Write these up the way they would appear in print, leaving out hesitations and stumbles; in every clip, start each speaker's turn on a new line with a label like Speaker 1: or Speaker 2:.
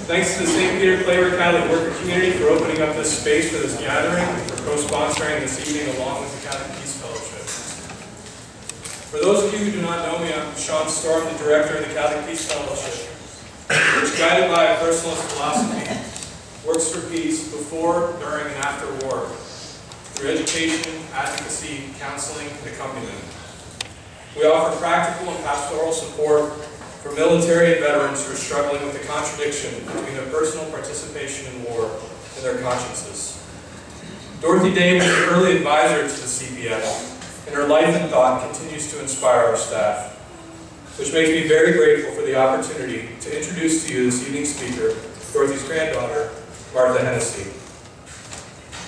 Speaker 1: Thanks to the St. Peter Claver Catholic Worker Community for opening up this space for this gathering and for co-sponsoring this evening along with the Catholic Peace Fellowship. For those of you who do not know me, I'm Sean Storm, the director of the Catholic Peace Fellowship, which, guided by a personalist philosophy, works for peace before, during, and after war, through education, advocacy, counseling, and accompaniment. We offer practical and pastoral support for military and veterans who are struggling with the contradiction between their personal participation in war and their consciences. Dorothy Day was an early advisor to the CPF, and her life and thought continues to inspire our staff, which makes me very grateful for the opportunity to introduce to you this evening's speaker, Dorothy's granddaughter, Martha Hennessy.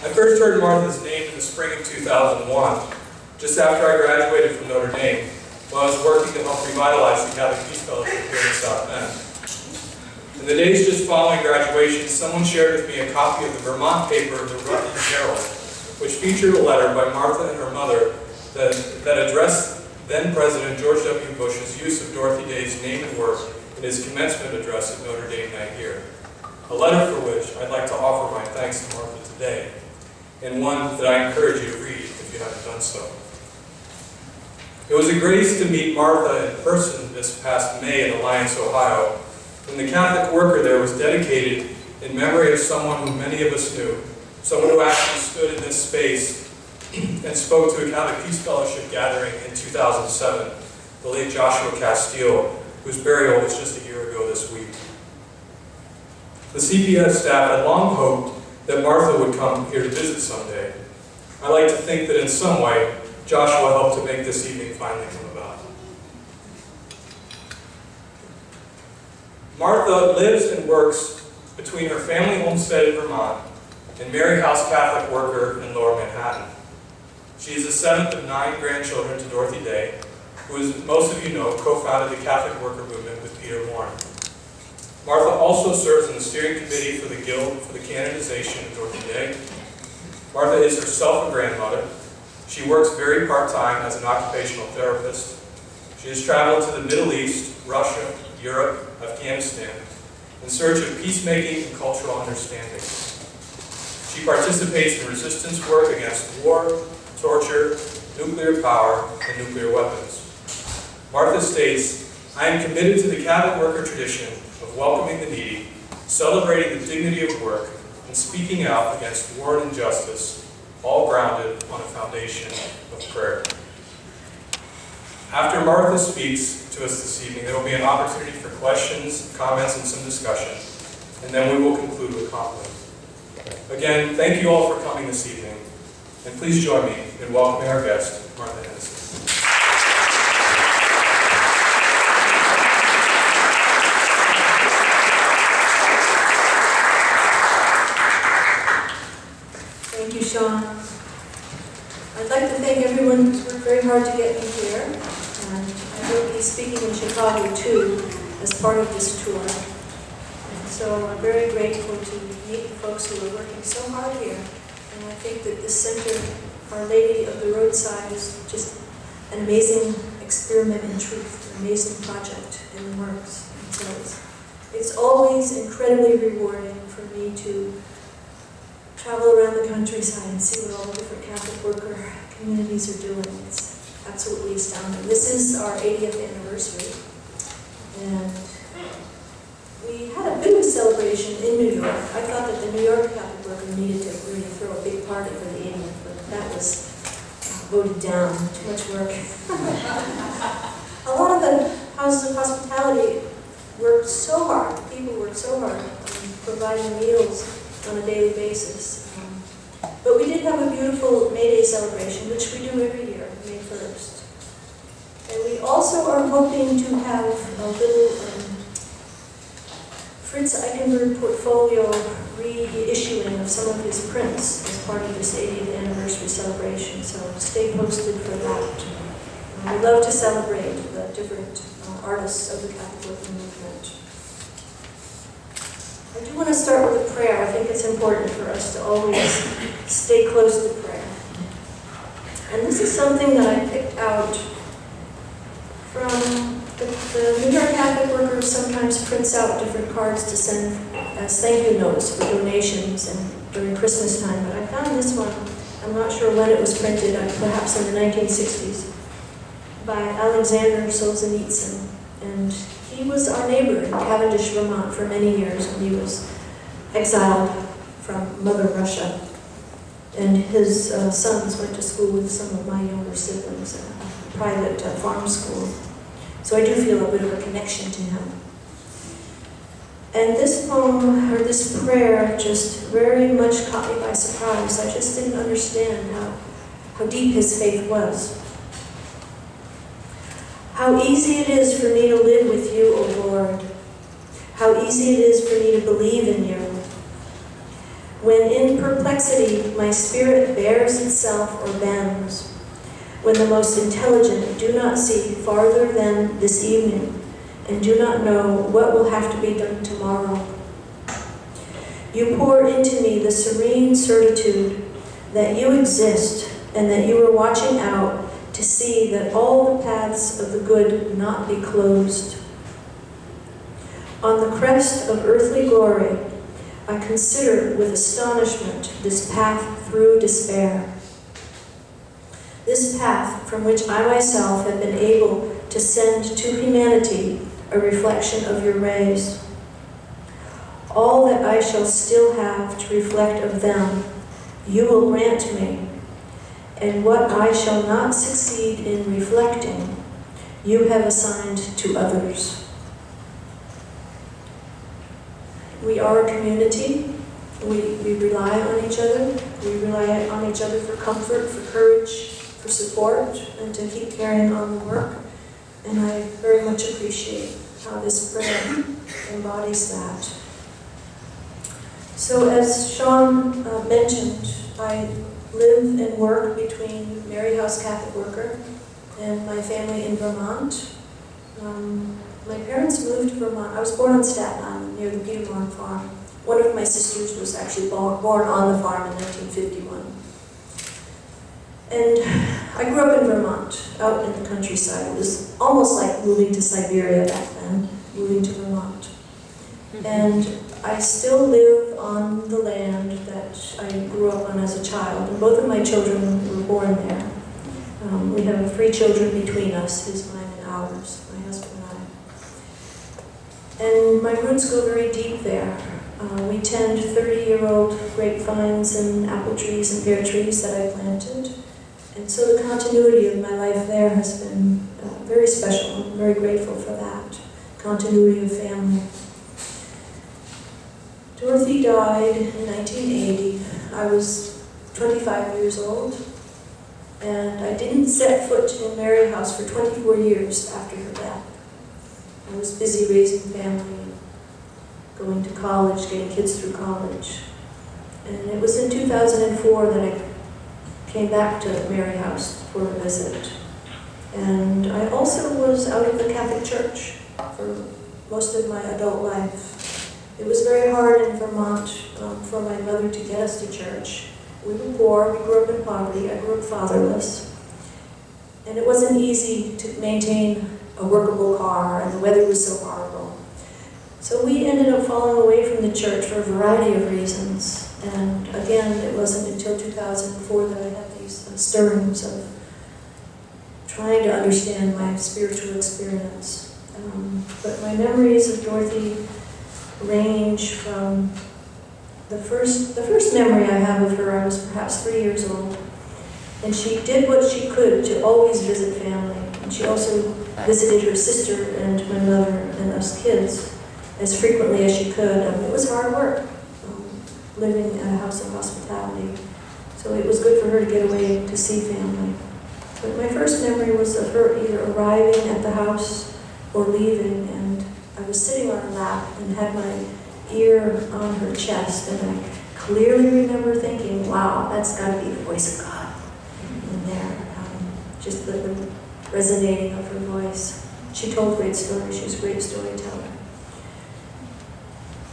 Speaker 1: I first heard Martha's name in the spring of 2001, just after I graduated from Notre Dame, while I was working to help revitalize the Catholic Peace Fellowship here in South Bend. In the days just following graduation, someone shared with me a copy of the Vermont paper, the Rutland Herald, which featured a letter by Martha and her mother that addressed then-President George W. Bush's use of Dorothy Day's name and work in his commencement address at Notre Dame that year. A letter for which I'd like to offer my thanks to Martha today, and one that I encourage you to read if you haven't done so. It was a grace to meet Martha in person this past May in Alliance, Ohio, when the Catholic worker there was dedicated in memory of someone who many of us knew, someone who actually stood in this space and spoke to a Catholic Peace Fellowship gathering in 2007, the late Joshua Castile, whose burial was just a year ago this week. The CPS staff had long hoped that Martha would come here to visit someday. I like to think that in some way, Joshua helped to make this evening finally come about. Martha lives and works between her family homestead in Vermont and Mary House Catholic Worker in Lower Manhattan. She is the seventh of 9 grandchildren to Dorothy Day, who, as most of you know, co-founded the Catholic Worker Movement with Peter Warren. Martha also serves on the steering committee for the Guild for the Canonization of Dorothy Day. Martha is herself a grandmother. She works very part-time as an occupational therapist. She has traveled to the Middle East, Russia, Europe, Afghanistan, in search of peacemaking and cultural understanding. She participates in resistance work against war, torture, nuclear power, and nuclear weapons. Martha states, "I am committed to the Catholic worker tradition of welcoming the needy, celebrating the dignity of work, and speaking out against war and injustice, all grounded on a foundation of prayer." After Martha speaks to us this evening, there will be an opportunity for questions, comments, and some discussion, and then we will conclude with homily. Again, thank you all for coming this evening, and please join me in welcoming our guest, Martha Hennessy.
Speaker 2: Thank you, Sean. I'd like to thank everyone who's worked very hard to get me here, and I will be speaking in Chicago too as part of this tour. And so I'm very grateful to meet the folks who are working so hard here. And I think that this center, Our Lady of the Roadside, is just an amazing experiment in truth, an amazing project in the works. And so it's always incredibly rewarding for me to travel around the countryside and see what all the different Catholic worker communities are doing. It's absolutely astounding. This is our 80th anniversary, and we had a bit of a celebration in New York. I thought that the New York Catholic worker needed to really throw a big party for the 80th, but that was voted down. Too much work. A lot of the houses of hospitality worked so hard. People worked so hard on providing meals on a daily basis. But we did have a beautiful May Day celebration, which we do every year, May 1st. And we also are hoping to have a little Fritz Eichenberg portfolio reissuing of some of his prints as part of this 80th anniversary celebration, so stay posted for that. We love to celebrate the different artists of the Catholic working movement. I do want to start with a prayer. I think it's important for us to always stay close to prayer. And this is something that I picked out from The New York Catholic Worker sometimes prints out different cards to send as thank you notes for donations and during Christmas time, but I found this one, I'm not sure when it was printed, perhaps in the 1960s, by Alexander Solzhenitsyn. And he was our neighbor in Cavendish, Vermont for many years when he was exiled from Mother Russia. And his sons went to school with some of my younger siblings at a private farm school. So I do feel a bit of a connection to him. And this poem, or this prayer, just very much caught me by surprise. I just didn't understand how deep his faith was. How easy it is for me to live with you, O Lord. How easy it is for me to believe in you. When in perplexity my spirit bears itself or bends, when the most intelligent do not see farther than this evening, and do not know what will have to be done tomorrow. You pour into me the serene certitude that you exist and that you are watching out to see that all the paths of the good not be closed. On the crest of earthly glory, I consider with astonishment this path through despair. This path from which I myself have been able to send to humanity a reflection of your rays. All that I shall still have to reflect of them, you will grant me, and what I shall not succeed in reflecting, you have assigned to others. We are a community. We rely on each other. We rely on each other for comfort, for courage, for support, and to keep carrying on the work. And I very much appreciate how this prayer embodies that. So as Sean mentioned, I live and work between Mary House Catholic Worker and my family in Vermont. My parents moved to Vermont. I was born on Staten Island near the Petermore farm. One of my sisters was actually born on the farm in 1951. And I grew up in Vermont, out in the countryside. It was almost like moving to Siberia back then, moving to Vermont. And I still live on the land that I grew up on as a child, and both of my children were born there. We have 3 children between us, his, mine, and ours, my husband and I. And my roots go very deep there. We tend 30-year-old grapevines and apple trees and pear trees that I planted. And so the continuity of my life there has been very special. I'm very grateful for that. Continuity of family. Dorothy died in 1980. I was 25 years old. And I didn't set foot in Mary House for 24 years after her death. I was busy raising family, going to college, getting kids through college. And it was in 2004 that I came back to Mary House for a visit. And I also was out of the Catholic Church for most of my adult life. It was very hard in Vermont for my mother to get us to church. We were poor, we grew up in poverty, I grew up fatherless. And it wasn't easy to maintain a workable car, and the weather was so horrible. So we ended up falling away from the church for a variety of reasons. And again, it wasn't until 2004 that I had these stirrings of trying to understand my spiritual experience. But my memories of Dorothy range from the first memory I have of her, I was perhaps 3 years old. And she did what she could to always visit family. And she also visited her sister and my mother and us kids as frequently as she could. It was hard work, living in a house of hospitality. So it was good for her to get away to see family. But my first memory was of her either arriving at the house or leaving, and I was sitting on her lap and had my ear on her chest, and I clearly remember thinking, wow, that's got to be the voice of God in there. Just the resonating of her voice. She told great stories. She was a great storyteller.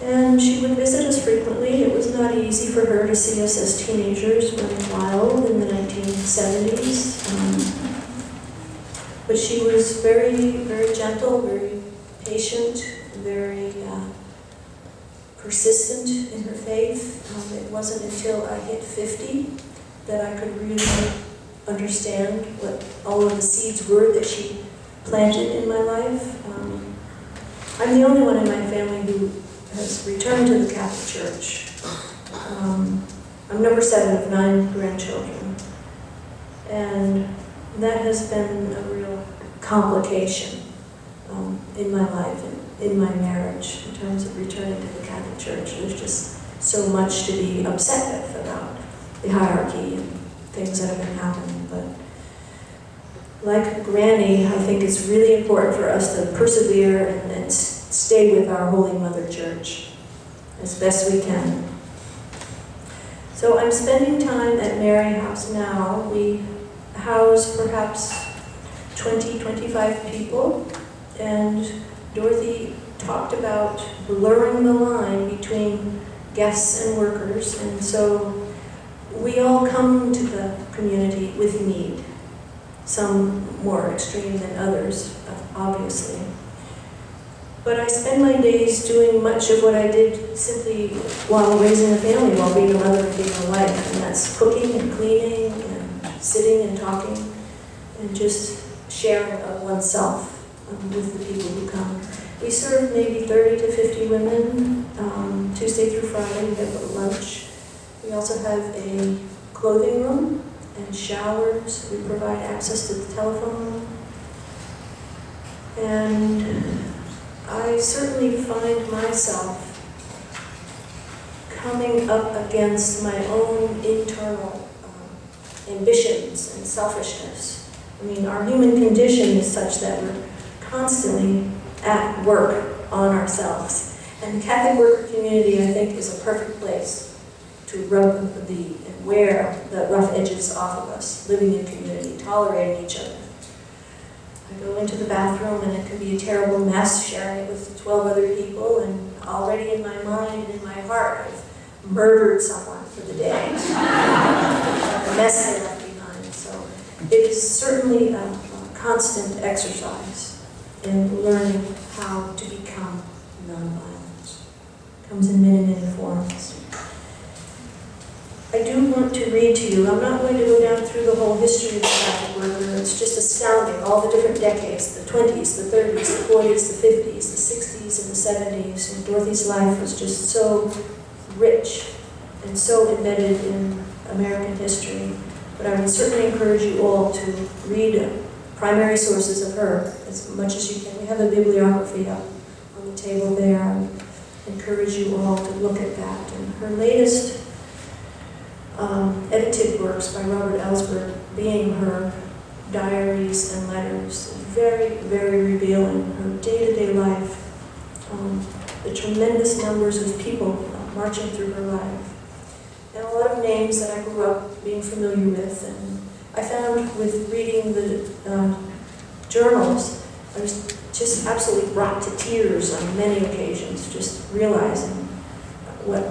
Speaker 2: And she would visit us frequently. It was not easy for her to see us as teenagers running wild in the 1970s. But she was very, very gentle, very patient, very persistent in her faith. It wasn't until I hit 50 that I could really understand what all of the seeds were that she planted in my life. I'm the only one in my family who has returned to the Catholic Church. I'm number 7 of 9 grandchildren. And that has been a real complication in my life and in my marriage in terms of returning to the Catholic Church. There's just so much to be upset with about the hierarchy and things that have been happening. But like Granny, I think it's really important for us to persevere and stay with our Holy Mother Church as best we can. So I'm spending time at Mary House now. We house perhaps 20, 25 people, and Dorothy talked about blurring the line between guests and workers, and so we all come to the community with need, some more extreme than others, obviously. But I spend my days doing much of what I did simply while raising a family, while being a mother and being a wife, and that's cooking and cleaning and sitting and talking and just sharing of oneself with the people who come. We serve maybe 30 to 50 women, Tuesday through Friday. We have a lunch. We also have a clothing room and showers. We provide access to the telephone room. And I certainly find myself coming up against my own internal ambitions and selfishness. I mean, our human condition is such that we're constantly at work on ourselves. And the Catholic worker community, I think, is a perfect place to rub and wear the rough edges off of us, living in community, tolerating each other. I go into the bathroom and it can be a terrible mess, sharing it with 12 other people, and already in my mind and in my heart, I've murdered someone for the day. The mess they left behind. So it is certainly a constant exercise in learning how to become nonviolent. It comes in many, many forms. I do want to read to you. I'm not going to go down through the whole history of the Catholic worker. It's just astounding, all the different decades, the 20s, the 30s, the 40s, the 50s, the 60s, and the 70s. And Dorothy's life was just so rich and so embedded in American history. But I would certainly encourage you all to read primary sources of her as much as you can. We have a bibliography up on the table there. I would encourage you all to look at that. And her latest edited works by Robert Ellsberg, being her diaries and letters, very, very revealing, her day-to-day life, the tremendous numbers of people marching through her life, and a lot of names that I grew up being familiar with. And I found with reading the journals, I was just absolutely brought to tears on many occasions, just realizing what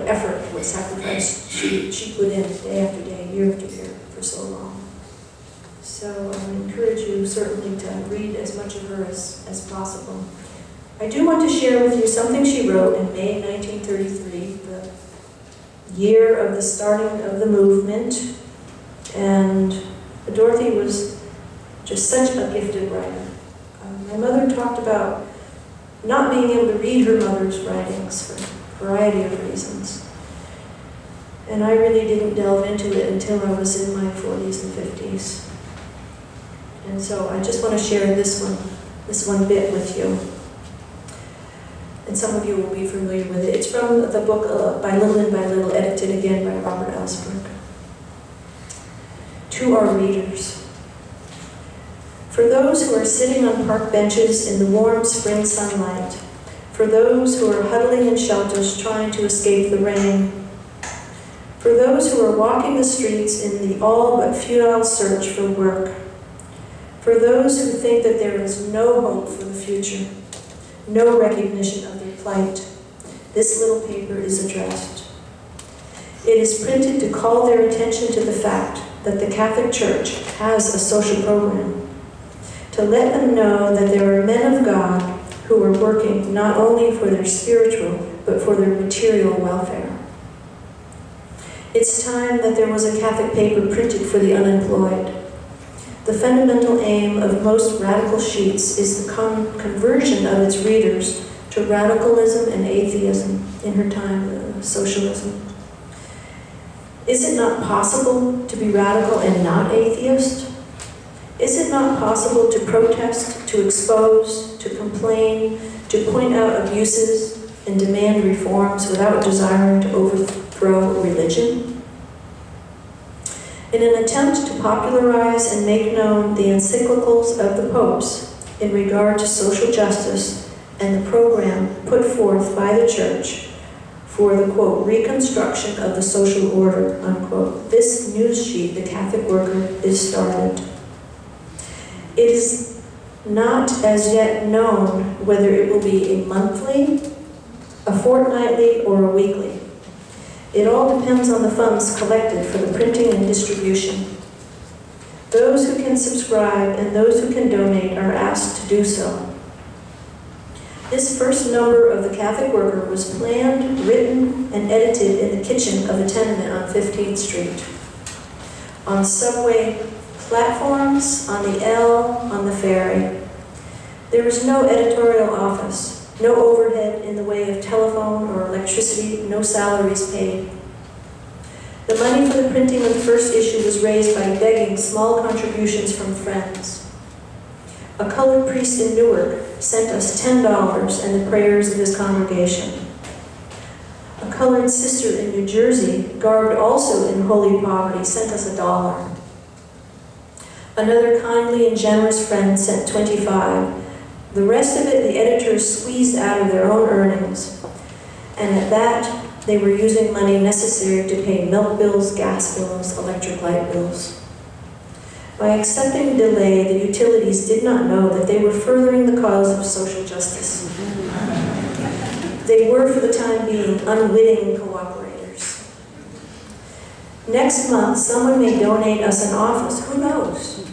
Speaker 2: effort, what sacrifice she put in day after day, year after year, for so long. So I would encourage you certainly to read as much of her as possible. I do want to share with you something she wrote in May 1933, the year of the starting of the movement. And Dorothy was just such a gifted writer. My mother talked about not being able to read her mother's writings for a variety of reasons. And I really didn't delve into it until I was in my 40s and 50s. And so I just want to share this one bit with you. And some of you will be familiar with it. It's from the book By Little and By Little, edited again by Robert Ellsberg. To our readers. For those who are sitting on park benches in the warm spring sunlight, for those who are huddling in shelters trying to escape the rain, for those who are walking the streets in the all but futile search for work, for those who think that there is no hope for the future, no recognition of their plight, this little paper is addressed. It is printed to call their attention to the fact that the Catholic Church has a social program. to let them know that there are men of God who are working not only for their spiritual, but for their material welfare. It's time that there was a Catholic paper printed for the unemployed. The fundamental aim of most radical sheets is the conversion of its readers to radicalism and atheism, in her time, socialism. Is it not possible to be radical and not atheist? Is it not possible to protest, to expose, to complain, to point out abuses and demand reforms without desiring to overthrow religion? In an attempt to popularize and make known the encyclicals of the popes in regard to social justice and the program put forth by the Church for the, quote, reconstruction of the social order, unquote, this news sheet, The Catholic Worker, is started. It is not as yet known whether it will be a monthly, a fortnightly, or a weekly. It all depends on the funds collected for the printing and distribution. Those who can subscribe and those who can donate are asked to do so. This first number of The Catholic Worker was planned, written, and edited in the kitchen of a tenement on 15th Street. On subway platforms, on the L, on the ferry. There is no editorial office, no overhead in the way of telephone or electricity, no salaries paid. The money for the printing of the first issue was raised by begging small contributions from friends. A colored priest in Newark sent us $10 and the prayers of his congregation. A colored sister in New Jersey, garbed also in holy poverty, sent us $1. Another kindly and generous friend sent $25. The rest of it the editors squeezed out of their own earnings. And at that, they were using money necessary to pay milk bills, gas bills, electric light bills. By accepting the delay, the utilities did not know that they were furthering the cause of social justice. They were, for the time being, unwitting cooperators. Next month, someone may donate us an office. Who knows?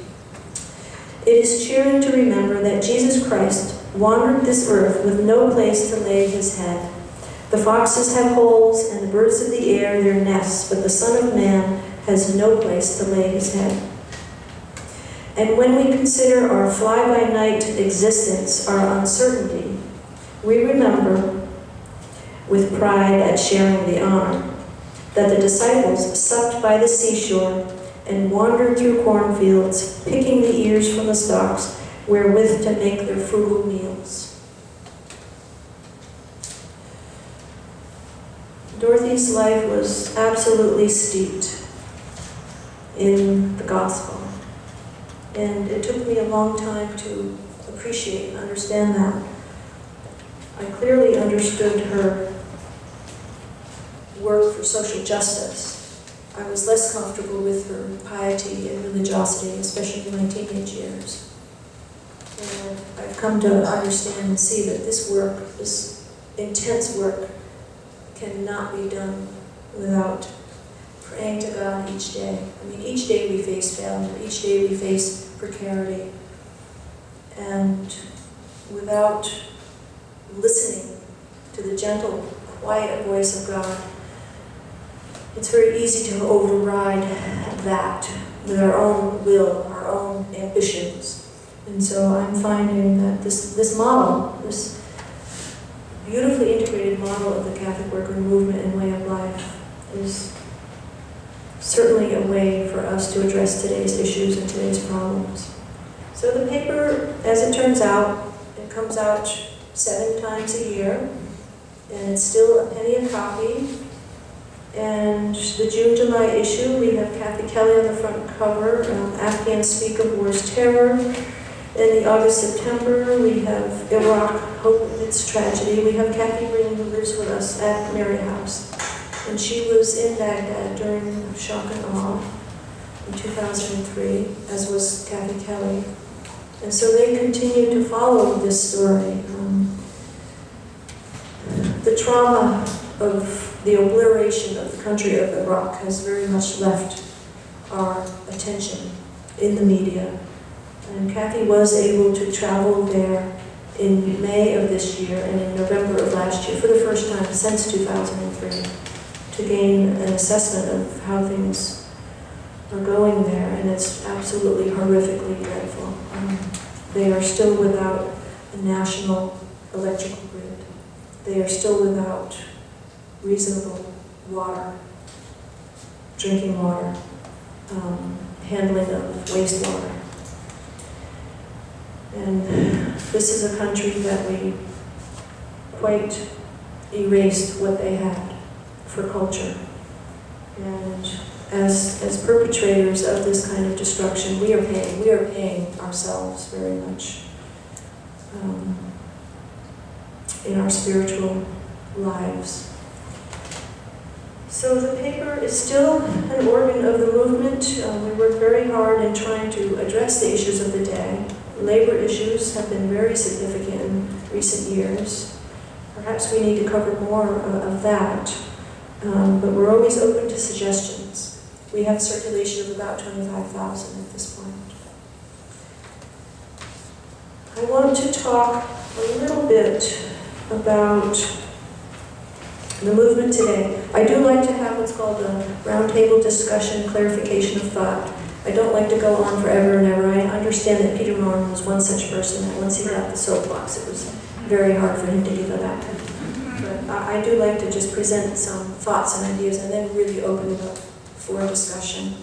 Speaker 2: It is cheering to remember that Jesus Christ wandered this earth with no place to lay his head. The foxes have holes, and the birds of the air their nests, but the Son of Man has no place to lay his head. And when we consider our fly-by-night existence, our uncertainty, we remember, with pride at sharing the honor, that the disciples supped by the seashore and wandered through cornfields, picking the ears from the stalks, wherewith to make their frugal meals. Dorothy's life was absolutely steeped in the gospel. And it took me a long time to appreciate and understand that. I clearly understood her work for social justice. I was less comfortable with her piety and religiosity, especially in my teenage years. And I've come to understand and see that this work, this intense work, cannot be done without praying to God each day. I mean, each day we face failure, each day we face precarity. And without listening to the gentle, quiet voice of God, it's very easy to override that with our own will, our own ambitions. And so I'm finding that this model, this beautifully integrated model of the Catholic worker movement and way of life is certainly a way for us to address today's issues and today's problems. So the paper, as it turns out, it comes out 7 times a year, and it's still a penny a copy. And the June-July issue, we have Kathy Kelly on the front cover, Afghans Speak of War's Terror. In the August-September, we have Iraq, Hope Amidst Tragedy. We have Kathy Green, who lives with us at Mary House. And she was in Baghdad during shock and awe in 2003, as was Kathy Kelly. And so they continue to follow this story. The trauma of the obliteration of the country of Iraq has very much left our attention in the media. And Kathy was able to travel there in May of this year and in November of last year for the first time since 2003 to gain an assessment of how things are going there, and it's absolutely horrifically dreadful. They are still without a national electrical grid. They are still without reasonable water, drinking water, handling of wastewater. And this is a country that we quite erased what they had for culture. And as perpetrators of this kind of destruction, we are paying ourselves very much in our spiritual lives. So the paper is still an organ of the movement. We work very hard in trying to address the issues of the day. Labor issues have been very significant in recent years. Perhaps we need to cover more of that, but we're always open to suggestions. We have circulation of about 25,000 at this point. I want to talk a little bit about the movement today. I do like to have what's called a roundtable discussion, clarification of thought. I don't like to go on forever and ever. I understand that Peter Norman was one such person, and once he got the soapbox, it was very hard for him to give it back. But I do like to just present some thoughts and ideas and then really open it up for discussion.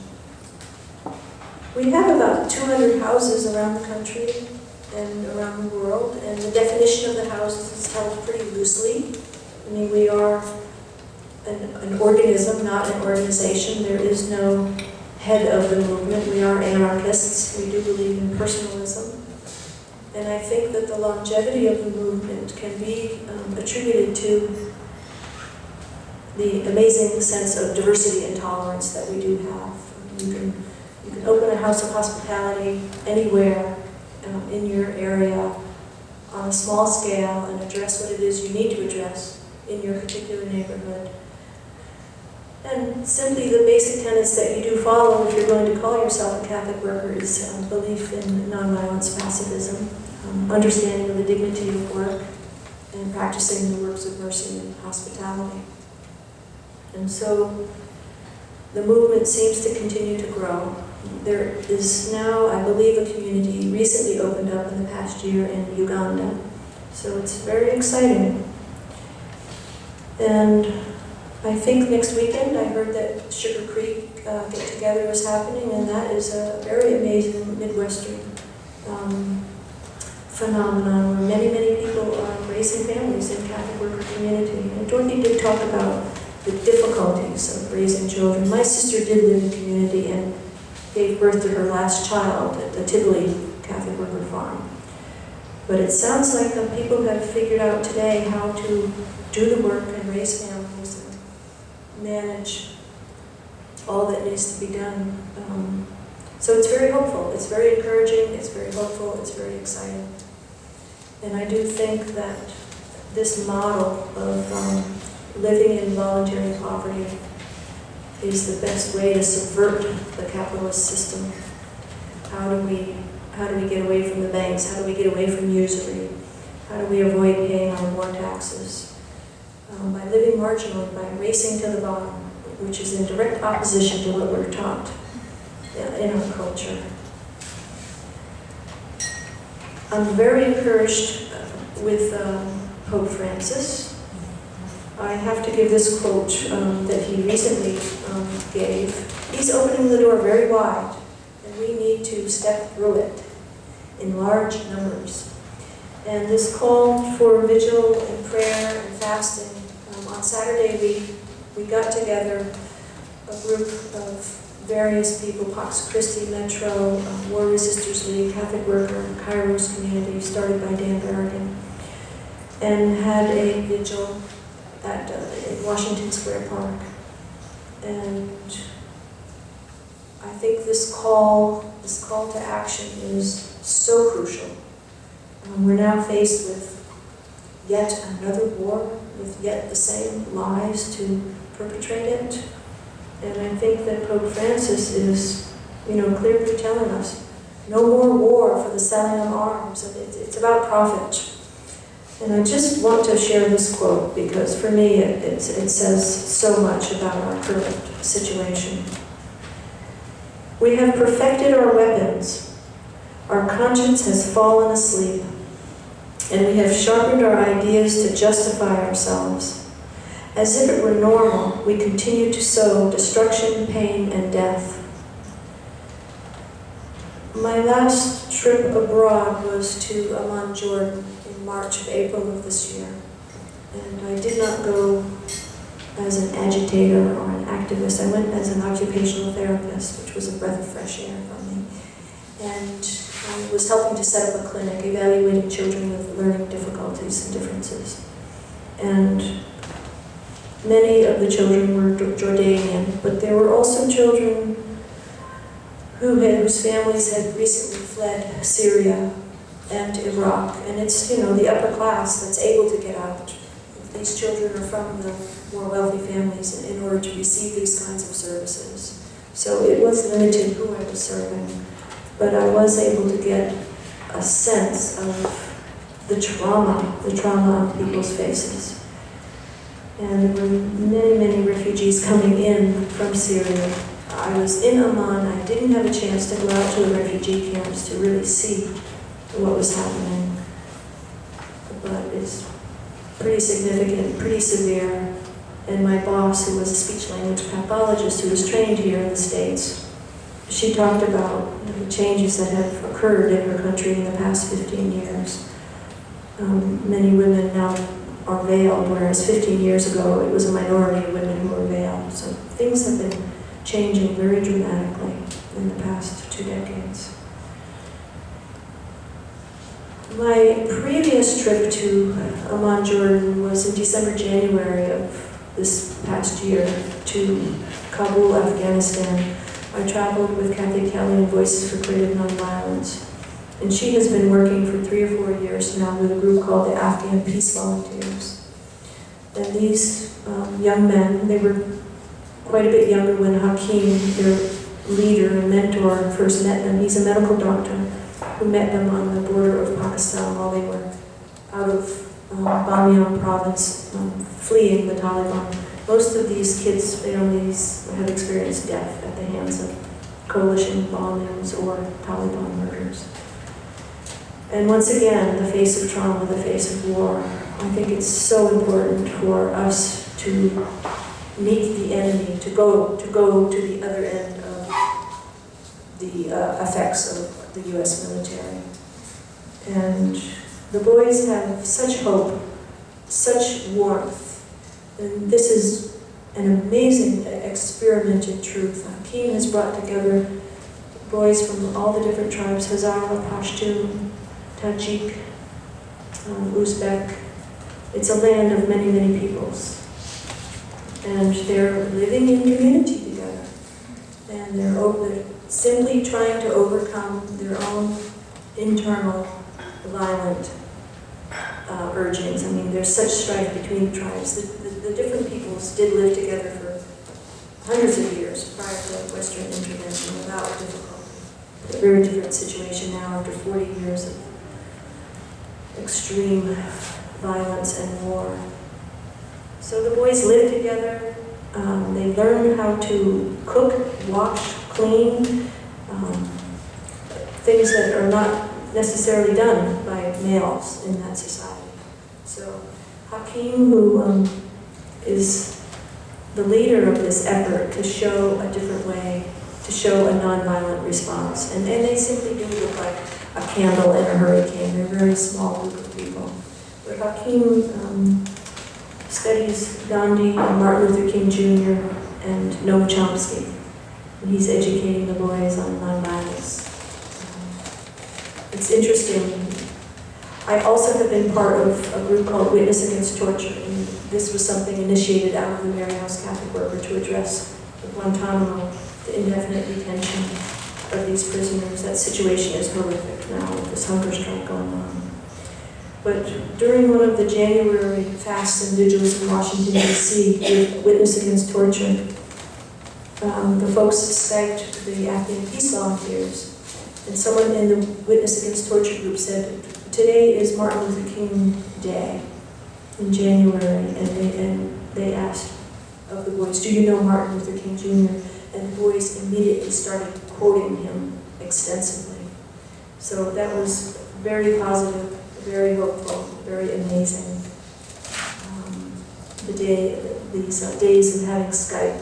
Speaker 2: We have about 200 houses around the country and around the world, and the definition of the houses is held pretty loosely. I mean, we are an organism, not an organization. There is no head of the movement. We are anarchists. We do believe in personalism. And I think that the longevity of the movement can be attributed to the amazing sense of diversity and tolerance that we do have. You can open a house of hospitality anywhere in your area on a small scale and address what it is you need to address in your particular neighborhood. And simply the basic tenets that you do follow if you're going to call yourself a Catholic worker is belief in nonviolence pacifism, understanding of the dignity of work, and practicing the works of mercy and hospitality. And so the movement seems to continue to grow. There is now, I believe, a community recently opened up in the past year in Uganda. So it's very exciting. And I think next weekend I heard that Sugar Creek get-together is happening, and that is a very amazing Midwestern phenomenon where many, many people are raising families in Catholic worker community. And Dorothy did talk about the difficulties of raising children. My sister did live in community and gave birth to her last child at the Tivoli Catholic worker farm. But it sounds like people have figured out today how to do the work and raise families and manage all that needs to be done. So it's very hopeful, it's very encouraging, it's very hopeful, it's very exciting. And I do think that this model of living in voluntary poverty is the best way to subvert the capitalist system. How do we get away from the banks? How do we get away from usury? How do we avoid paying our war taxes? By living marginally, by racing to the bottom, which is in direct opposition to what we're taught in our culture. I'm very encouraged with Pope Francis. I have to give this quote that he recently gave. He's opening the door very wide, and we need to step through it in large numbers. And this call for vigil and prayer and fasting. On Saturday we got together a group of various people, Pax Christi, Metro, War Resisters League, Catholic Worker, Kairos Community, started by Dan Berrigan, and had a vigil at Washington Square Park. And I think this call to action is so crucial. We're now faced with yet another war, with yet the same lies to perpetrate it. And I think that Pope Francis is, clearly telling us No more war for the selling of arms. And it's about profit. And I just want to share this quote because for me it says so much about our current situation. We have perfected our weapons. Our conscience has fallen asleep. And we have sharpened our ideas to justify ourselves. As if it were normal, we continue to sow destruction, pain, and death. My last trip abroad was to Amman, Jordan in March, April of this year. And I did not go as an agitator or an activist. I went as an occupational therapist, which was a breath of fresh air for me. And I was helping to set up a clinic, evaluating children with learning difficulties and differences. And many of the children were Jordanian, but there were also children whose families had recently fled Syria and Iraq. And it's, the upper class that's able to get out. These children are from the more wealthy families in order to receive these kinds of services. So it was limited who I was serving. But I was able to get a sense of the trauma on people's faces. And there were many, many refugees coming in from Syria. I was in Amman. I didn't have a chance to go out to the refugee camps to really see what was happening. But it's pretty significant, pretty severe. And my boss, who was a speech-language pathologist who was trained here in the States, she talked about the changes that have occurred in her country in the past 15 years. Many women now are veiled, whereas 15 years ago it was a minority of women who were veiled. So things have been changing very dramatically in the past 2 decades. My previous trip to Amman, Jordan was in December, January of this past year to Kabul, Afghanistan. I traveled with Kathy Kelly in Voices for Creative Nonviolence. And she has been working for 3 or 4 years now with a group called the Afghan Peace Volunteers. And these young men, they were quite a bit younger when Hakim, their leader and mentor, first met them. He's a medical doctor who met them on the border of Pakistan while they were out of Bamiyan province, fleeing the Taliban. Most of these kids' families have experienced death at the hands of coalition bombings or Taliban murders. And once again, the face of trauma, the face of war, I think it's so important for us to meet the enemy, to go to the other end of the effects of the U.S. military. And the boys have such hope, such warmth. And this is an amazing experiment in truth. Hakim has brought together boys from all the different tribes, Hazara, Pashtun, Tajik, Uzbek. It's a land of many, many peoples. And they're living in community together. And they're simply trying to overcome their own internal violent urgings. I mean, there's such strife between the tribes. The different peoples did live together for hundreds of years prior to Western intervention without difficulty. A very different situation now after 40 years of extreme violence and war. So the boys live together. They learn how to cook, wash, clean, things that are not necessarily done by males in that society. So Hakim, who is the leader of this effort to show a different way, to show a nonviolent response. And they simply do look like a candle in a hurricane. They're a very small group of people. But Hakim studies Gandhi and Martin Luther King Jr. and Noam Chomsky. And he's educating the boys on nonviolence. It's interesting. I also have been part of a group called Witness Against Torture, and this was something initiated out of the Mary House Catholic Worker to address the Guantanamo, the indefinite detention of these prisoners. That situation is horrific now with this hunger strike going on. But during one of the January fasts and vigils in Washington, D.C., with Witness Against Torture, the folks thanked the Afghan Peace Volunteers And someone in the Witness Against Torture group said, today is Martin Luther King Day in January, and they asked of the boys, do you know Martin Luther King Jr.? And the boys immediately started quoting him extensively. So that was very positive, very hopeful, very amazing. These days of having Skype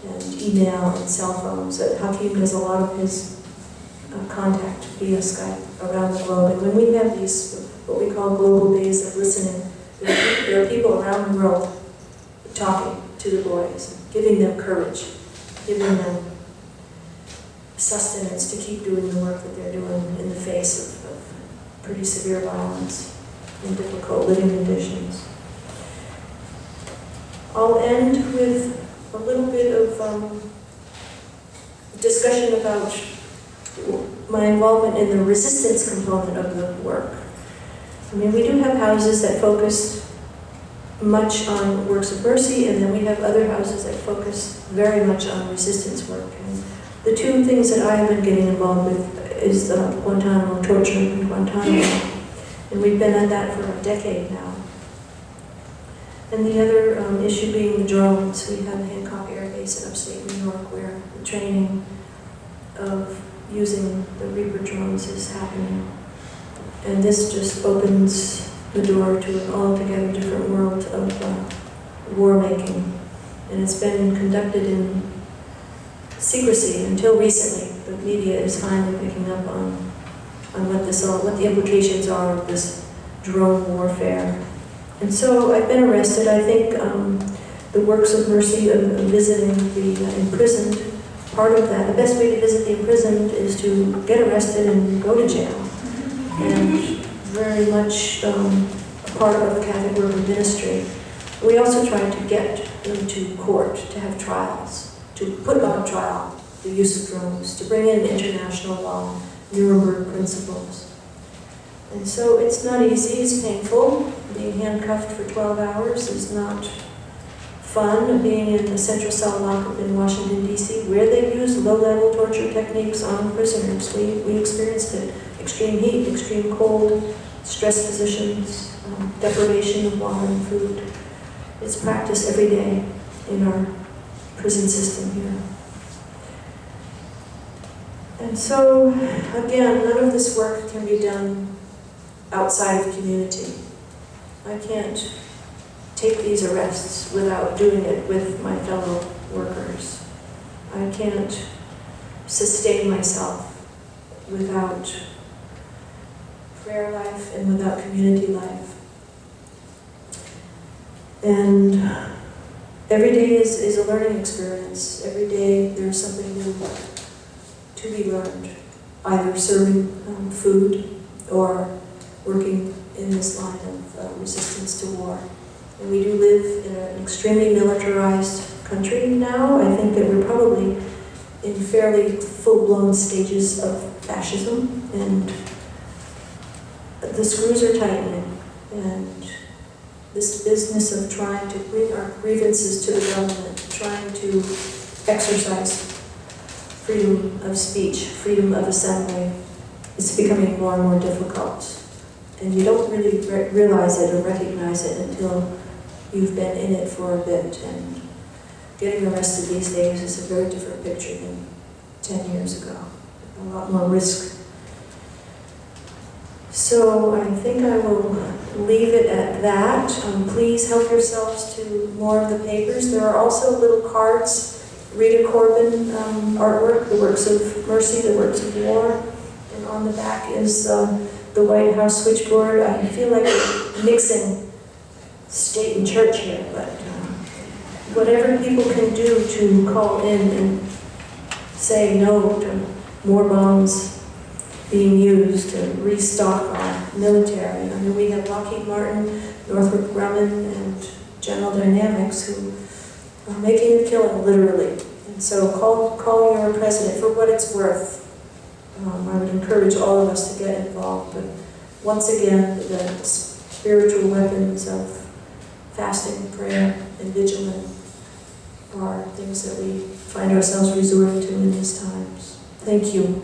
Speaker 2: and email and cell phones. Hakeem does a lot of his contact via Skype around the globe. And when we have these, what we call global days of listening, there are people around the world talking to the boys, giving them courage, giving them sustenance to keep doing the work that they're doing in the face of pretty severe violence and difficult living conditions. I'll end with a little bit of discussion about my involvement in the resistance component of the work. I mean, we do have houses that focus much on works of mercy, and then we have other houses that focus very much on resistance work. And the two things that I have been getting involved with is the Guantanamo, torture in Guantanamo, and we've been at that for a decade now. And the other issue being the drones. We have Hancock Air Base in upstate New York where the training of using the Reaper drones is happening. And this just opens the door to an altogether different world of war making. And it's been conducted in secrecy until recently. The media is finally picking up on what the implications are of this drone warfare. And so I've been arrested. I think the works of mercy of visiting the imprisoned, part of that, the best way to visit the imprisoned is to get arrested and go to jail. And very much a part of the Catholic work of ministry. We also try to get them to court, to have trials, to put on trial the use of drones, to bring in international law, Nuremberg principles. And so it's not easy, it's painful. Being handcuffed for 12 hours is not fun. Being in a central cell lockup in Washington, D.C., where they use low-level torture techniques on prisoners. We experienced it. Extreme heat, extreme cold, stress positions, deprivation of water and food. It's practiced every day in our prison system here. And so, again, none of this work can be done outside the community. I can't take these arrests without doing it with my fellow workers. I can't sustain myself without prayer life and without community life. And every day is a learning experience. Every day there's something new to be learned, either serving food or working in this line of resistance to war. And we do live in an extremely militarized country now. I think that we're probably in fairly full-blown stages of fascism, and the screws are tightening. And this business of trying to bring our grievances to the government, trying to exercise freedom of speech, freedom of assembly, is becoming more and more difficult. And you don't really realize it or recognize it until you've been in it for a bit. And getting arrested these days is a very different picture than 10 years ago. A lot more risk. So I think I will leave it at that. Please help yourselves to more of the papers. There are also little cards, Rita Corbin artwork, the works of mercy, the works of war. And on the back is the White House switchboard. I feel like we're mixing state and church here, but whatever people can do to call in and say no to more bombs being used to restock our military. I mean, we have Lockheed Martin, Northrop Grumman, and General Dynamics who are making a killing, literally. And so call your president for what it's worth. I would encourage all of us to get involved, but once again, the spiritual weapons of fasting, prayer, and vigilance are things that we find ourselves resorting to in these times. Thank you.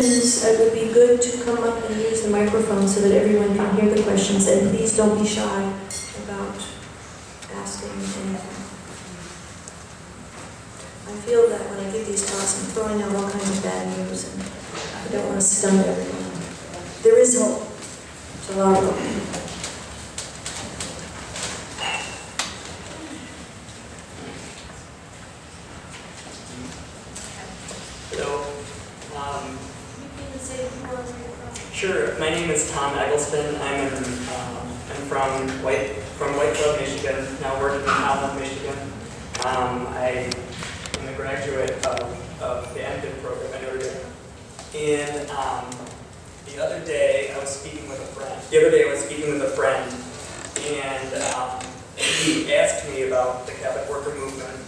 Speaker 2: questions, it would be good to come up and use the microphone so that everyone can hear the questions, and please don't be shy about asking anything. I feel that when I give these talks, I'm throwing out all kinds of bad news, and I don't want to stun everyone. There is hope. There's a lot of hope.
Speaker 3: Sure. My name is Tom Eggleston. I'm from White Club, Michigan. Now working in Holland, Michigan. I am a graduate of the MDiv program at Notre Dame. And the other day I was speaking with a friend. And he asked me about the Catholic worker movement.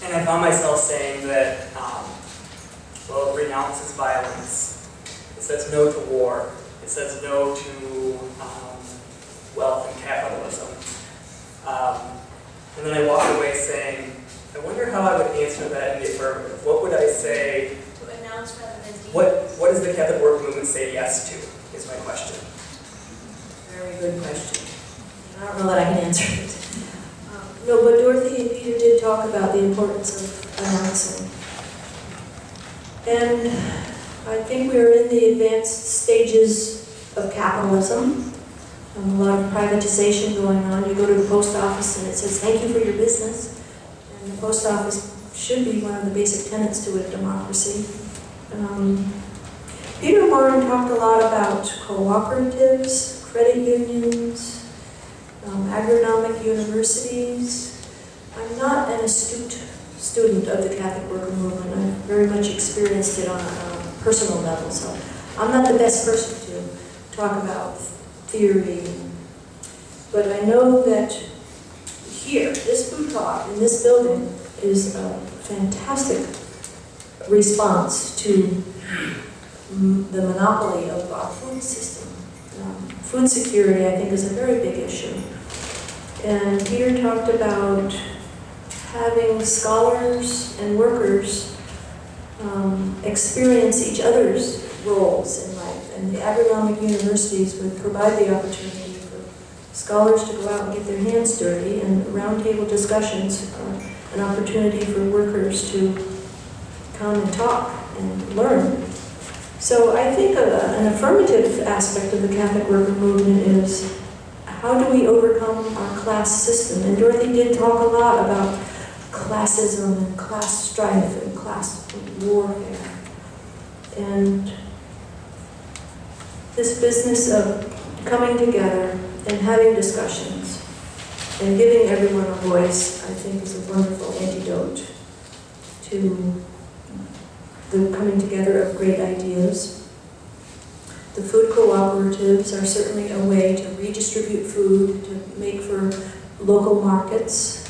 Speaker 3: And I found myself saying that, well, it renounces violence. It says no to war. It says no to wealth and capitalism. And then I walked away saying, I wonder how I would answer that in the affirmative. What would I say?
Speaker 2: To announce rather than to
Speaker 3: What does the Catholic work movement say yes to, is my question.
Speaker 2: Very good question. I don't know that I can answer it. No, but Dorothy and Peter did talk about the importance of announcing. And I think we're in the advanced stages of capitalism. A lot of privatization going on. You go to the post office and it says, thank you for your business. And the post office should be one of the basic tenets to a democracy. Peter Warren talked a lot about cooperatives, credit unions, agronomic universities. I'm not an astute student of the Catholic worker movement. I've very much experienced it on a personal level, so I'm not the best person to talk about theory. But I know that here, this food talk in this building is a fantastic response to the monopoly of our food system. Food security, I think, is a very big issue. And Peter talked about having scholars and workers experience each other's roles in life. And the agronomic universities would provide the opportunity for scholars to go out and get their hands dirty, and roundtable discussions an opportunity for workers to come and talk and learn. So I think an affirmative aspect of the Catholic worker movement is, how do we overcome our class system? And Dorothy did talk a lot about classism and class strife and class warfare. And this business of coming together and having discussions and giving everyone a voice, I think, is a wonderful antidote to the coming together of great ideas. The food cooperatives are certainly a way to redistribute food, to make for local markets.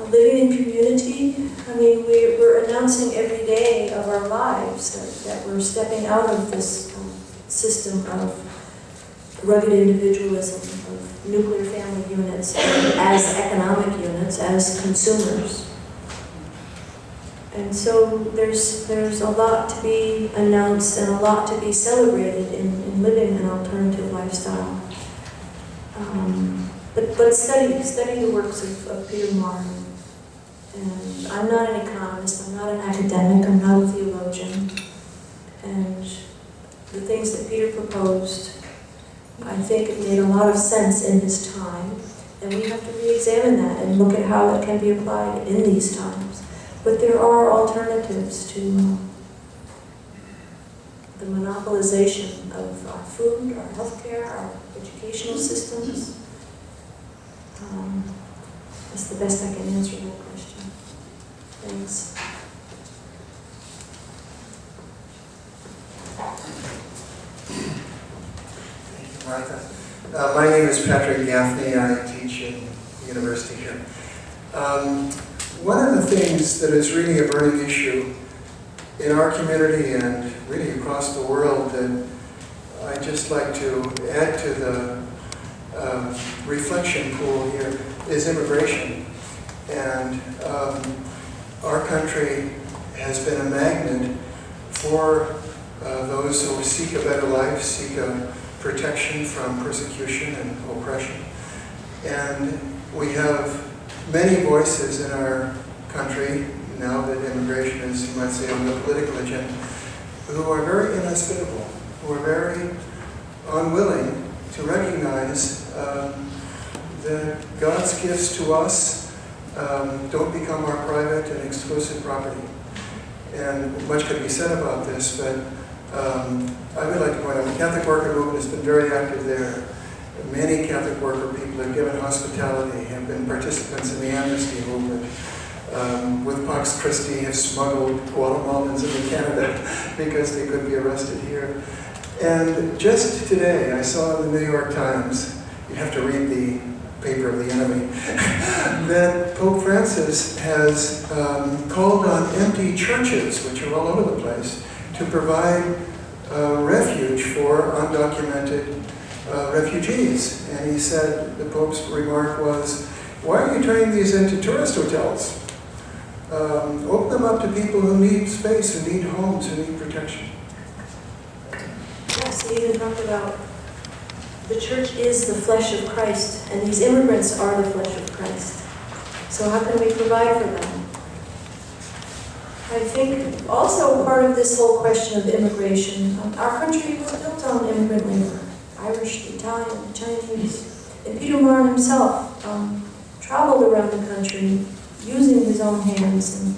Speaker 2: Living in community, I mean, we're announcing every day of our lives that we're stepping out of this system of rugged individualism, of nuclear family units, as economic units, as consumers. And so there's a lot to be announced and a lot to be celebrated in living an alternative lifestyle. But study the works of Peter Warren. And I'm not an economist, I'm not an academic, I'm not a theologian. And the things that Peter proposed, I think it made a lot of sense in his time. And we have to re-examine that and look at how it can be applied in these times. But there are alternatives to the monopolization of our food, our healthcare, our educational systems. That's the best I can answer that question. Thanks.
Speaker 4: Thank you, Martha. My name is Patrick Gaffney. I teach in the university here. One of the things that is really a burning issue in our community and really across the world that I'd just like to add to the reflection pool here is immigration. And our country has been a magnet for those who seek a better life, seek a protection from persecution and oppression. And we have many voices in our country, now that immigration is, you might say, on the political agenda, who are very inhospitable, who are very unwilling to recognize that God's gifts to us don't become our private and exclusive property. And much could be said about this, but I would like to point out the Catholic worker movement has been very active there. Many Catholic worker people have given hospitality, have been participants in the amnesty movement. With Pax Christi have smuggled Guatemalans into Canada because they could be arrested here. And just today, I saw in the New York Times, you have to read the paper of the enemy, that Pope Francis has called on empty churches, which are all over the place, to provide refuge for undocumented refugees. And he said, the Pope's remark was, why are you turning these into tourist hotels? Open them up to people who need space, who need homes, who need protection.
Speaker 2: Yes, he even talked about the church is the flesh of Christ, and these immigrants are the flesh of Christ. So how can we provide for them? I think also part of this whole question of immigration, our country was built on immigrant labor, Irish, Italian, Chinese. And Peter Martin himself traveled around the country using his own hands and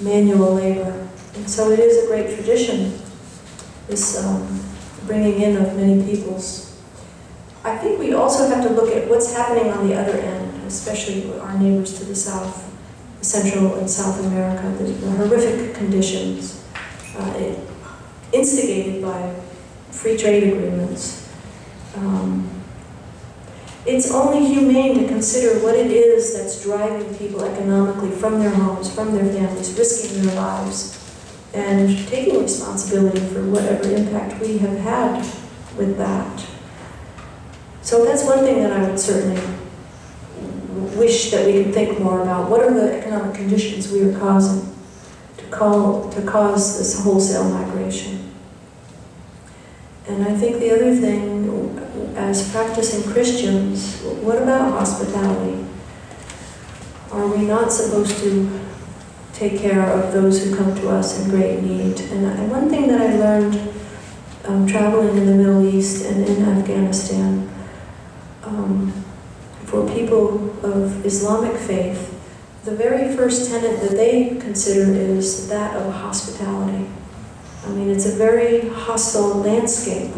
Speaker 2: manual labor. And so it is a great tradition, this bringing in of many peoples. I think we also have to look at what's happening on the other end, especially with our neighbors to the south, Central and South America, the horrific conditions instigated by free trade agreements. It's only humane to consider what it is that's driving people economically from their homes, from their families, risking their lives, and taking responsibility for whatever impact we have had with that. So that's one thing that I would certainly wish that we could think more about. What are the economic conditions we are causing to cause this wholesale migration? And I think the other thing, as practicing Christians, what about hospitality? Are we not supposed to take care of those who come to us in great need? And one thing that I learned traveling in the Middle East and in Afghanistan, for people of Islamic faith, the very first tenet that they consider is that of hospitality. I mean, it's a very hostile landscape.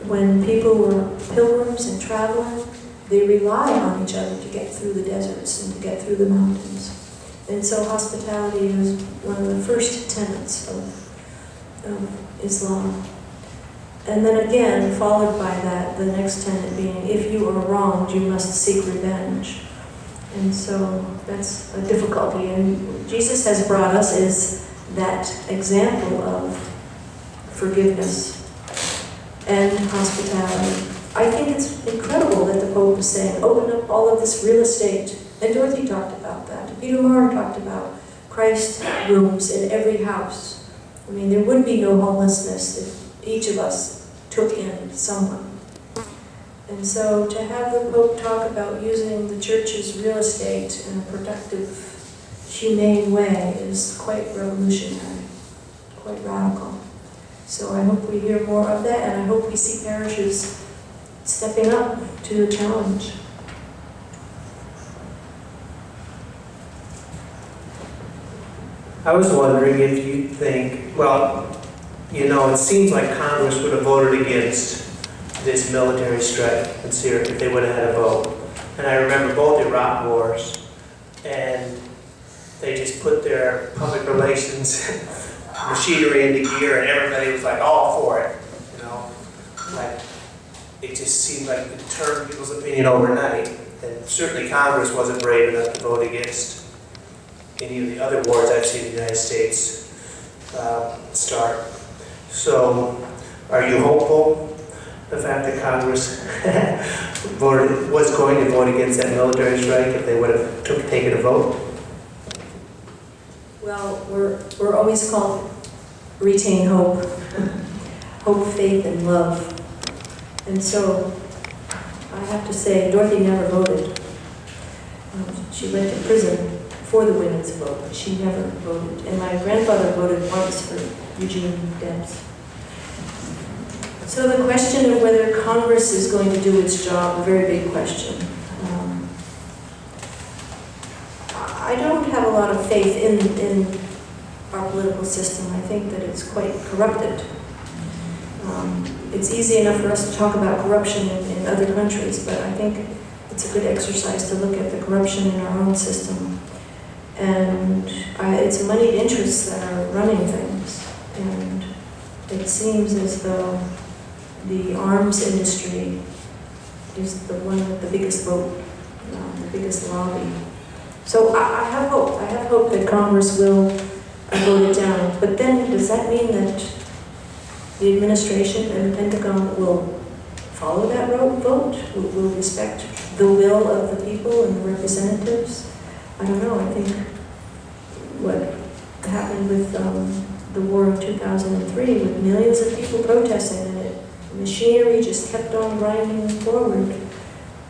Speaker 2: When people were pilgrims and traveling, they rely on each other to get through the deserts and to get through the mountains. And so hospitality is one of the first tenets of Islam. And then again, followed by that, the next tenet being, if you are wronged, you must seek revenge. And so that's a difficulty. And Jesus has brought us is that example of forgiveness and hospitality. I think it's incredible that the Pope is saying, open up all of this real estate. And Dorothy talked about that. Peter Martin talked about Christ rooms in every house. I mean, there would be no homelessness if each of us took in someone. And so to have the Pope talk about using the church's real estate in a productive, humane way is quite revolutionary, quite radical. So I hope we hear more of that, and I hope we see parishes stepping up to the challenge.
Speaker 5: I was wondering if you think, well, you know, it seems like Congress would have voted against this military strike in Syria if they would have had a vote. And I remember both Iraq wars, and they just put their public relations machinery into gear, and everybody was like all for it, you know. Like, it just seemed like it turned people's opinion overnight. And certainly Congress wasn't brave enough to vote against any of the other wars I've seen the United States start. So, are you hopeful the fact that Congress was going to vote against that military strike if they would have taken a vote?
Speaker 2: Well, we're always called retain hope. Hope, faith, and love. And so, I have to say, Dorothy never voted. She went to prison for the women's vote, but she never voted. And my grandfather voted once for Eugene Debs. So the question of whether Congress is going to do its job, a very big question. I don't have a lot of faith in our political system. I think that it's quite corrupted. It's easy enough for us to talk about corruption in other countries, but I think it's a good exercise to look at the corruption in our own system. And it's moneyed interests that are running things. And it seems as though the arms industry is the one with the biggest vote, the biggest lobby. So I have hope. I have hope that Congress will vote it down. But then, does that mean that the administration and the Pentagon will follow that vote? Will respect the will of the people and the representatives? I don't know. I think what happened with the war of 2003, with millions of people protesting, and the machinery just kept on grinding forward.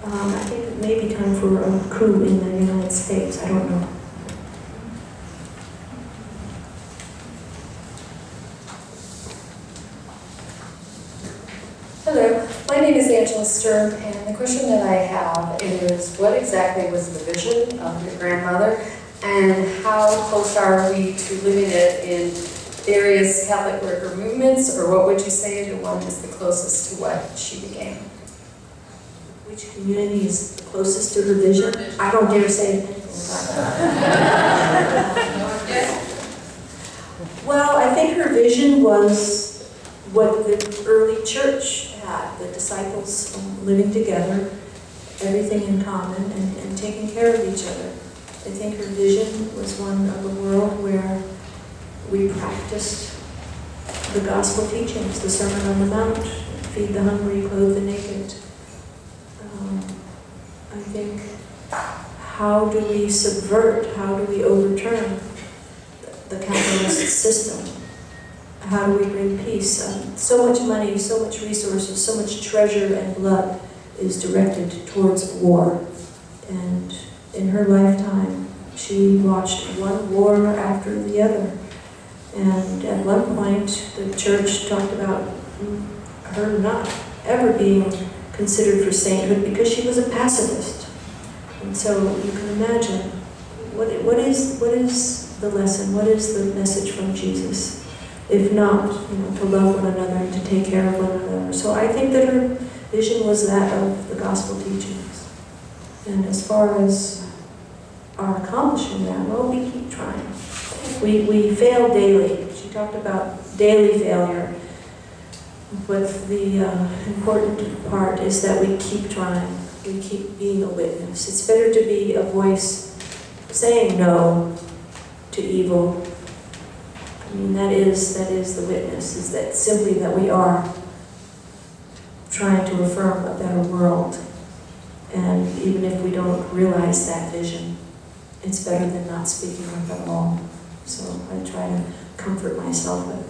Speaker 2: I think it may be time for a coup in the United States. I don't know.
Speaker 6: Hello, my name is Angela Sturm, and the question that I have is, what exactly was the vision of your grandmother, and how close are we to living it in various Catholic worker movements, or what would you say the one is the closest to what she became?
Speaker 2: Which community is the closest to her vision? I don't dare say anything about that. Well, I think her vision was what the early church had, the disciples living together, everything in common, and taking care of each other. I think her vision was one of a world where we practiced the gospel teachings, the Sermon on the Mount, feed the hungry, clothe the naked. I think, how do we subvert, how do we overturn the capitalist system? How do we bring peace? So much money, so much resources, so much treasure and blood is directed towards war. And in her lifetime, she watched one war after the other. And at one point, the church talked about her not ever being considered for sainthood because she was a pacifist. And so you can imagine, what is the lesson? What is the message from Jesus? If not, to love one another and to take care of one another. So I think that her vision was that of the gospel teachings. And as far as our accomplishing that, well, we keep trying. We fail daily. She talked about daily failure. But the important part is that we keep trying. We keep being a witness. It's better to be a voice saying no to evil. I mean, that is the witness, is that simply that we are trying to affirm a better world. And even if we don't realize that vision, it's better than not speaking up at all. So I try to comfort myself with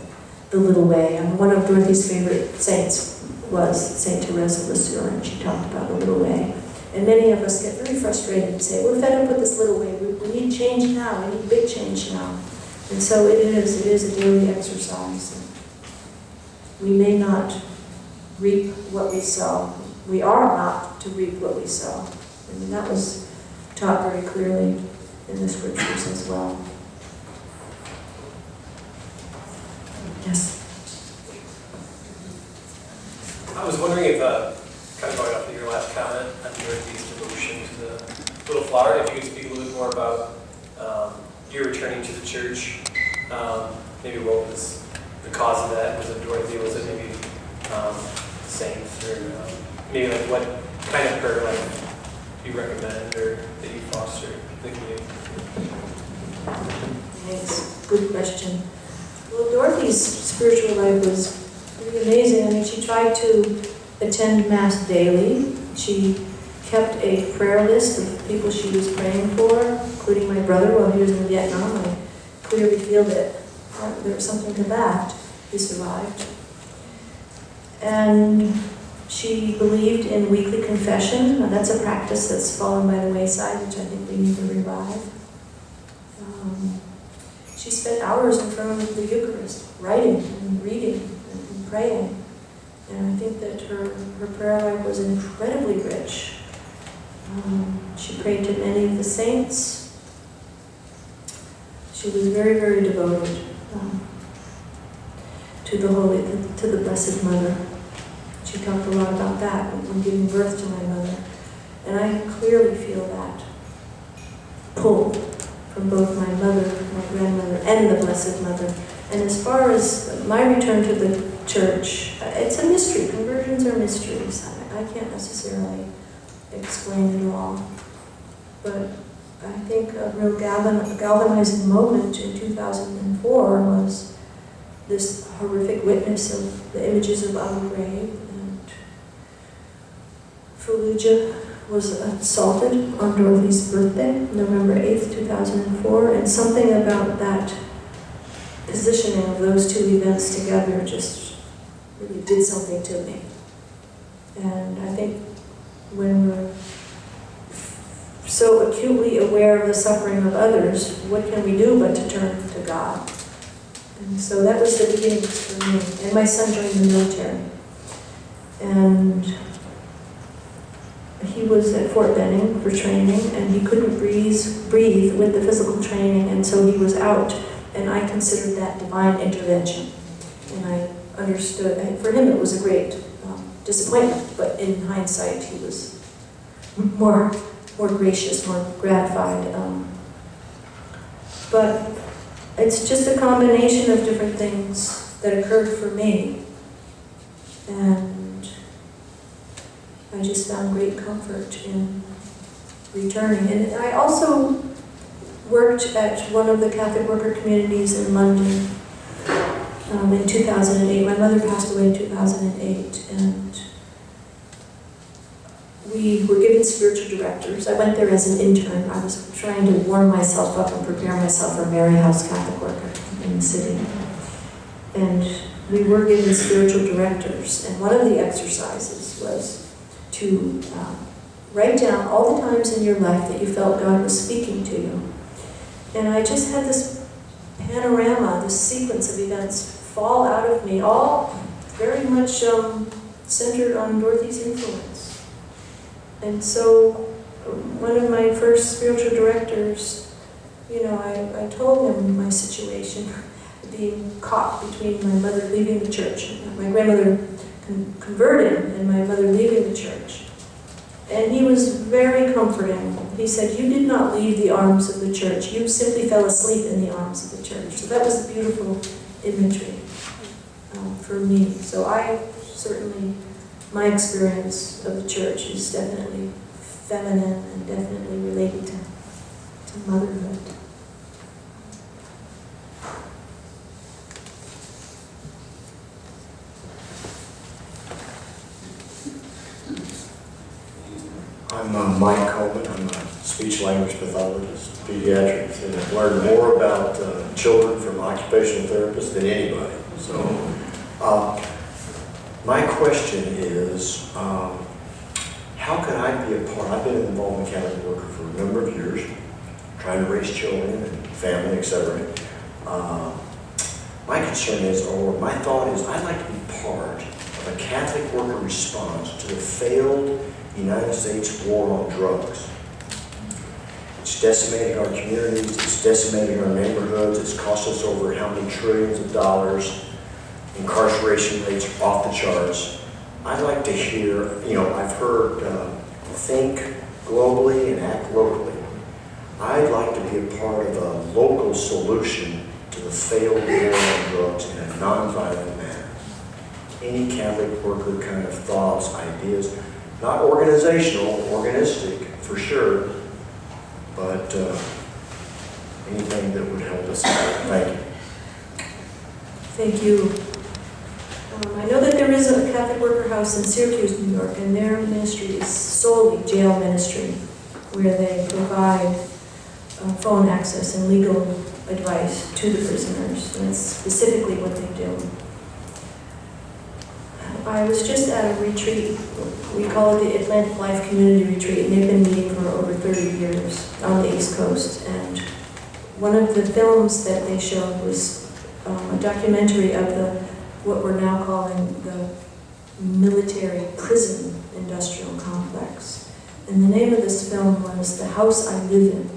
Speaker 2: the little way. And one of Dorothy's favorite saints was Saint Teresa of Lisieux, and she talked about the little way. And many of us get very frustrated and say, we're fed up with this little way. We need change now. We need big change now. And so it is a daily exercise. We may not reap what we sow. We are not to reap what we sow. I mean, that was taught very clearly in the scriptures as well. Yes?
Speaker 7: I was wondering if, kind of going off of your last comment on Dorothy's devotion to the little flower, if you could speak a little bit more about your returning to the church. Maybe what was the cause of that? Was it Dorothy? Was it maybe saints? Or maybe like what kind of prayer life do you recommend or that you foster the community?
Speaker 2: Thanks. Good question. Well, Dorothy's spiritual life was pretty amazing. I mean, she tried to attend Mass daily. She kept a prayer list of people she was praying for, including my brother while he was in Vietnam. I clearly feel that there was something to that. He survived. And she believed in weekly confession. Now, that's a practice that's fallen by the wayside, which I think we need to revive. She spent hours in front of the Eucharist, writing and reading and praying. And I think that her prayer life was incredibly rich. She prayed to many of the saints. She was very, very devoted to the Blessed Mother. She talked a lot about that when giving birth to my mother. And I clearly feel that pull from both my mother, my grandmother, and the Blessed Mother. And as far as my return to the church, it's a mystery. Conversions are mysteries. I can't necessarily explain it all. But I think a real galvanizing moment in 2004 was this horrific witness of the images of Abu Ghraib, and Fallujah was assaulted on Dorothy's birthday, November 8th, 2004, and something about that positioning of those two events together just really did something to me. And I think when we're so acutely aware of the suffering of others, what can we do but to turn to God? And so that was the beginnings for me. And my son joined the military. And he was at Fort Benning for training, and he couldn't breathe with the physical training, and so he was out. And I considered that divine intervention. And I understood, and for him it was a great disappointment, but in hindsight he was more gracious, more gratified. But it's just a combination of different things that occurred for me. And I just found great comfort in returning. And I also worked at one of the Catholic worker communities in London in 2008. My mother passed away in 2008, and we were given spiritual directors. I went there as an intern. I was trying to warm myself up and prepare myself for Mary House Catholic worker in the city. And we were given spiritual directors, and one of the exercises was to write down all the times in your life that you felt God was speaking to you. And I just had this panorama, this sequence of events fall out of me, all very much centered on Dorothy's influence. And so one of my first spiritual directors, I told him my situation, being caught between my mother leaving the church, my grandmother converted, and my mother leaving the church. And he was very comforting. He said, "You did not leave the arms of the church. You simply fell asleep in the arms of the church." So that was a beautiful imagery for me. So my experience of the church is definitely feminine and definitely related to motherhood.
Speaker 8: I'm Mike Coleman. I'm a speech-language pathologist, pediatrics, and I've learned more about children from occupational therapists than anybody. So, my question is, how can I be a part? I've been involved in Catholic worker for a number of years, trying to raise children and family, etc. My concern is, or my thought is, I'd like to be part of a Catholic worker response to the failed United States war on drugs. It's decimating our communities, it's decimating our neighborhoods, it's cost us over how many trillions of dollars. Incarceration rates are off the charts. I'd like to hear, I've heard think globally and act locally. I'd like to be a part of a local solution to the failed war on drugs in a nonviolent manner. Any Catholic worker kind of thoughts, ideas, not organizational, organistic for sure, but anything that would help us out. Thank you.
Speaker 2: Thank you. I know that there is a Catholic worker house in Syracuse, New York, and their ministry is solely jail ministry, where they provide phone access and legal advice to the prisoners, and it's specifically what they do. I was just at a retreat, we call it the Atlantic Life Community Retreat, and they've been meeting for over 30 years on the East Coast. And one of the films that they showed was a documentary of what we're now calling the military prison industrial complex. And the name of this film was The House I Live In.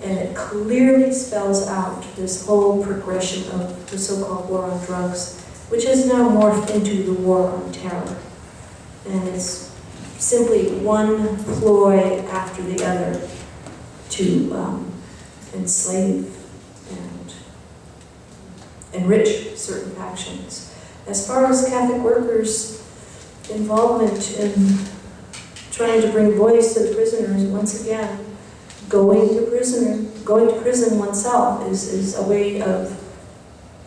Speaker 2: And it clearly spells out this whole progression of the so-called war on drugs, which has now morphed into the war on terror. And it's simply one ploy after the other to enslave and enrich certain factions. As far as Catholic workers' involvement in trying to bring voice to the prisoners, once again, going to prison oneself is a way of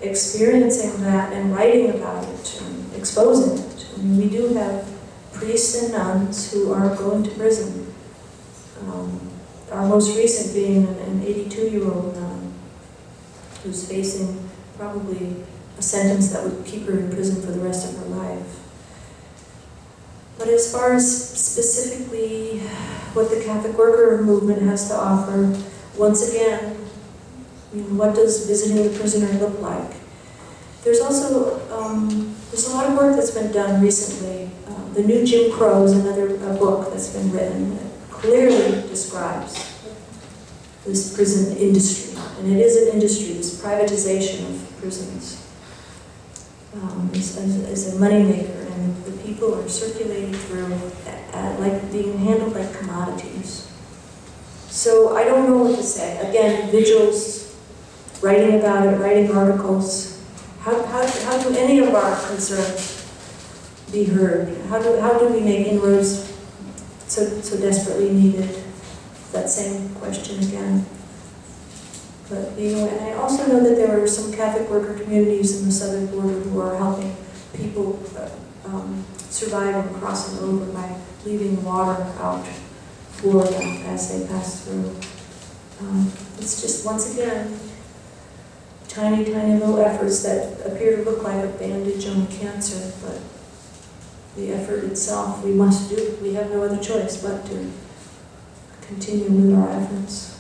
Speaker 2: experiencing that and writing about it and exposing it. I mean, we do have priests and nuns who are going to prison. Our most recent being an 82-year-old nun who's facing probably a sentence that would keep her in prison for the rest of her life. But as far as specifically what the Catholic worker movement has to offer, once again, what does visiting the prisoner look like? There's also there's a lot of work that's been done recently. The New Jim Crow is another book that's been written that clearly describes this prison industry, and it is an industry. This privatization of prisons is a moneymaker, and the people are circulating through like being handled like commodities. So I don't know what to say. Again, vigils, writing about it, writing articles. How do any of our concerns be heard? How do we make inroads so desperately needed? That same question again. But and I also know that there are some Catholic worker communities in the southern border who are helping people survive and crossing over by leaving water out for them as they pass through. It's just, once again, tiny little efforts that appear to look like a bandage on cancer, but the effort itself we must do. We have no other choice but to continue with our efforts.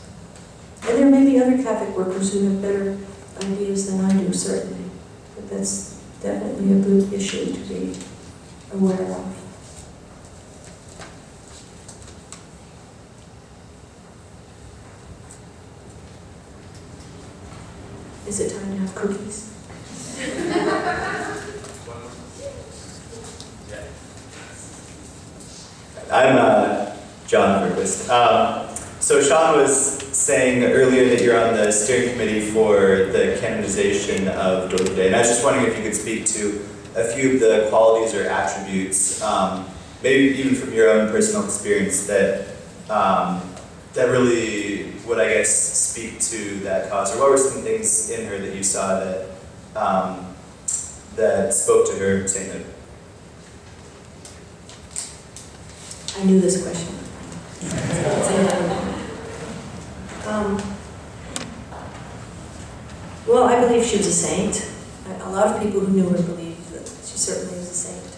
Speaker 2: And there may be other Catholic workers who have better ideas than I do, certainly. But that's definitely a good issue to be aware of. Is it time to have cookies?
Speaker 9: I'm John Burquist. So Sean was saying earlier that you're on the steering committee for the canonization of Dorothy, and I was just wondering if you could speak to a few of the qualities or attributes, maybe even from your own personal experience, that that really would, I guess, speak to that cause, or what were some things in her that you saw that that spoke to her sainthood?
Speaker 2: I knew this question. Well, I believe she was a saint. A lot of people who knew her believe that she certainly was a saint.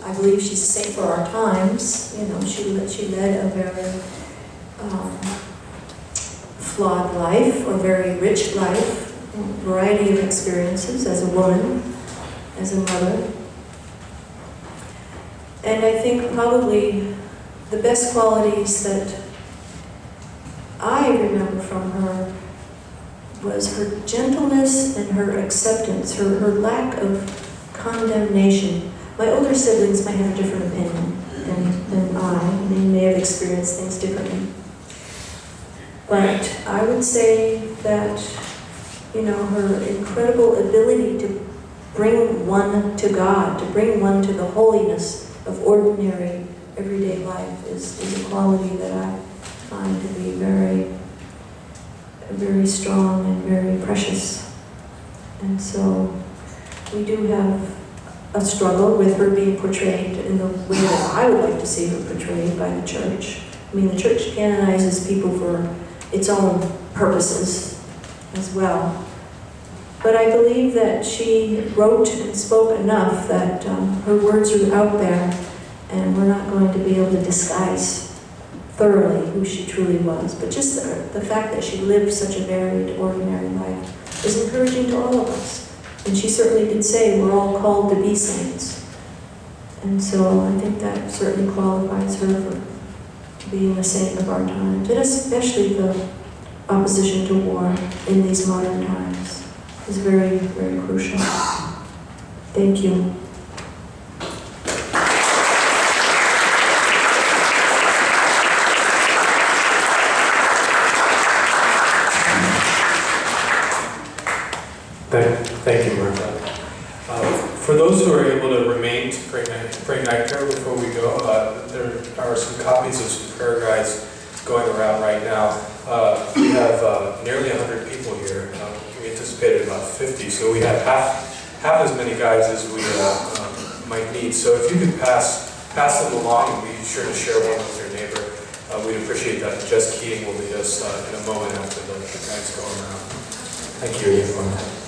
Speaker 2: I believe she's a saint for our times. You know, she led a very flawed life, or very rich life, a variety of experiences as a woman, as a mother. And I think probably the best qualities that I remember from her was her gentleness and her acceptance, her lack of condemnation. My older siblings might have a different opinion than I. They may have experienced things differently. But I would say that, you know, her incredible ability to bring one to God, to bring one to the holiness of ordinary, everyday life is a quality that I find to be very, very strong and very precious. And so we do have a struggle with her being portrayed in the way that I would like to see her portrayed by the church. I mean, the church canonizes people for its own purposes, as well. But I believe that she wrote and spoke enough that her words are out there, and we're not going to be able to disguise thoroughly who she truly was. But just the fact that she lived such a varied, ordinary life is encouraging to all of us. And she certainly did say we're all called to be saints. And so I think that certainly qualifies her for being a saint of our times, and especially the opposition to war in these modern times is very, very crucial. Thank you.
Speaker 1: Thank you, Martha. For those who are able to remain to pray night prayer before we go, there are some copies of some prayer guides going around right now. We have nearly 100 people here. We anticipated about 50, so we have half as many guides as we might need. So if you could pass them along and be sure to share one with your neighbor, we'd appreciate that. Jess Keating will lead us in a moment after the guides go around. Thank you, everyone.